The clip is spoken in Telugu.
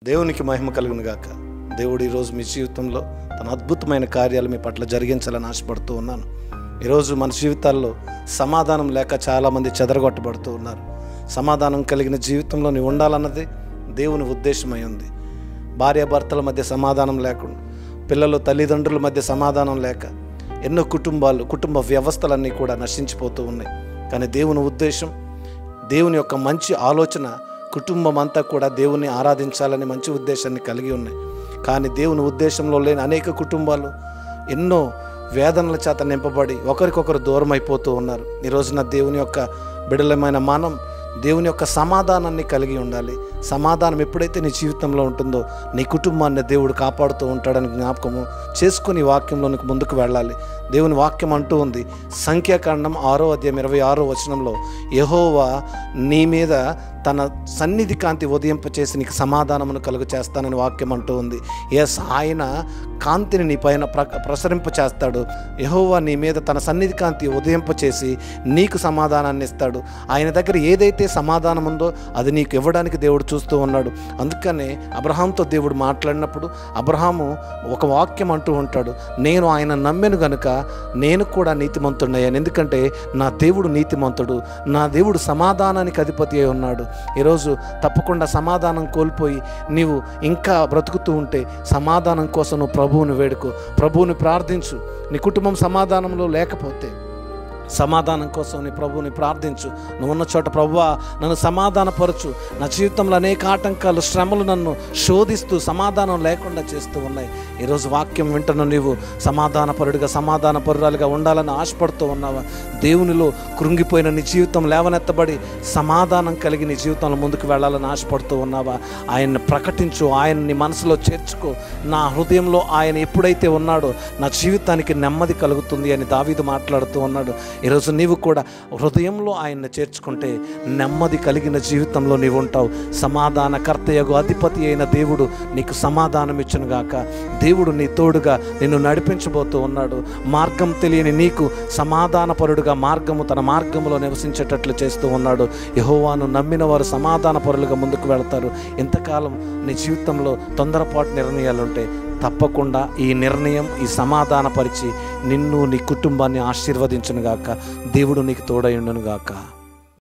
దేవునికి మహిమ కలుగును గాక. దేవుడు ఈరోజు మీ జీవితంలో తన అద్భుతమైన కార్యాలు మీ పట్ల జరిగించాలని ఆశపడుతూ ఉన్నాను. ఈరోజు మన జీవితాల్లో సమాధానం లేక చాలామంది చెదరగొట్టబడుతూ ఉన్నారు. సమాధానం కలిగిన జీవితంలో నీవు ఉండాలన్నది దేవుని ఉద్దేశమై ఉంది. భార్యాభర్తల మధ్య సమాధానం లేకుండా, పిల్లలు తల్లిదండ్రుల మధ్య సమాధానం లేక ఎన్నో కుటుంబ వ్యవస్థలన్నీ కూడా నశించిపోతూ ఉన్నాయి. కానీ దేవుని ఉద్దేశం, దేవుని యొక్క మంచి ఆలోచన కుటుంబం అంతా కూడా దేవుని ఆరాధించాలని మంచి ఉద్దేశాన్ని కలిగి ఉన్నాయి. కానీ దేవుని ఉద్దేశంలో లేని అనేక కుటుంబాలు ఎన్నో వేదనల చేత నింపబడి ఒకరికొకరు దూరం అయిపోతూ ఉన్నారు. ఈరోజున దేవుని యొక్క బిడలమైన మనం దేవుని యొక్క సమాధానాన్ని కలిగి ఉండాలి. సమాధానం ఎప్పుడైతే నీ జీవితంలో ఉంటుందో నీ కుటుంబాన్ని దేవుడు కాపాడుతూ ఉంటాడని జ్ఞాపకము చేసుకుని వాక్యంలోనికి ముందుకు వెళ్ళాలి. దేవుని వాక్యం అంటూ ఉంది, సంఖ్యాకాండం 6:26 యెహోవా నీ మీద తన సన్నిధి కాంతి ఉదయింపచేసి నీకు సమాధానమును కలుగు చేస్తానని వాక్యం అంటూ ఉంది. ఆయన కాంతిని నీ పైన ప్రసరింప చేస్తాడు. యెహోవా నీ మీద తన సన్నిధి కాంతి ఉదయింపచేసి నీకు సమాధానాన్ని ఇస్తాడు. ఆయన దగ్గర ఏదైతే సమాధానం ఉందో అది నీకు ఇవ్వడానికి దేవుడు చూస్తూ ఉన్నాడు. అందుకనే అబ్రహాంతో దేవుడు మాట్లాడినప్పుడు అబ్రహాము ఒక వాక్యం అంటూ ఉంటాడు, నేను ఆయన నమ్మెను గనుక నేను కూడా నీతిమంతుడయ్యాను. ఎందుకంటే నా దేవుడు నీతిమంతుడు, నా దేవుడు సమాధానానికి అధిపతి అయి ఉన్నాడు. ఈరోజు తప్పకుండా సమాధానం కోల్పోయి నీవు ఇంకా బ్రతుకుతూ ఉంటే సమాధానం కోసం నువ్వు ప్రభువుని వేడుకో, ప్రభువుని ప్రార్థించు. నీ కుటుంబం సమాధానంలో లేకపోతే సమాధానం కోసం నీ ప్రభువుని ప్రార్థించు. నువ్వు ఉన్న చోట, ప్రభువా నన్ను సమాధానపరచు, నా జీవితంలో అనేక ఆటంకాలు, శ్రమలు నన్ను శోధిస్తూ సమాధానం లేకుండా చేస్తూ ఉన్నాయి. ఈరోజు వాక్యం వింటున్న నీవు సమాధానపరుడిగా ఉండాలని ఆశపడుతూ ఉన్నావా? దేవునిలో కృంగిపోయిన నీ జీవితం లేవనెత్తబడి సమాధానం కలిగి నీ జీవితంలో ముందుకు వెళ్ళాలని ఆశపడుతూ ఉన్నావా? ఆయన్ని ప్రకటించు, ఆయన్ని మనసులో చేర్చుకో. నా హృదయంలో ఆయన ఎప్పుడైతే ఉన్నాడో నా జీవితానికి నెమ్మది కలుగుతుంది అని దావీదు మాట్లాడుతూ ఉన్నాడు. ఈరోజు నీవు కూడా హృదయంలో ఆయన్ని చేర్చుకుంటే నెమ్మది కలిగిన జీవితంలో నీవు ఉంటావు. సమాధానకర్తయగు అధిపతి అయిన దేవుడు నీకు సమాధానం ఇచ్చునుగాక. దేవుడు నీ తోడుగా నిన్ను నడిపించబోతూ ఉన్నాడు. మార్గం తెలియని నీకు సమాధానపరుడుగా తన మార్గంలో నివసించేటట్లు చేస్తూ ఉన్నాడు. యెహోవాను నమ్మిన వారు సమాధానపరులుగా ముందుకు వెళతారు. ఇంతకాలం నీ జీవితంలో తొందరపాటు నిర్ణయాలుంటే తప్పకుండా ఈ నిర్ణయం, ఈ సమాధానపరిచి నిన్ను నీ కుటుంబాన్ని ఆశీర్వదించునుగాక. దేవుడు నీకు తోడై ఉండునుగాక.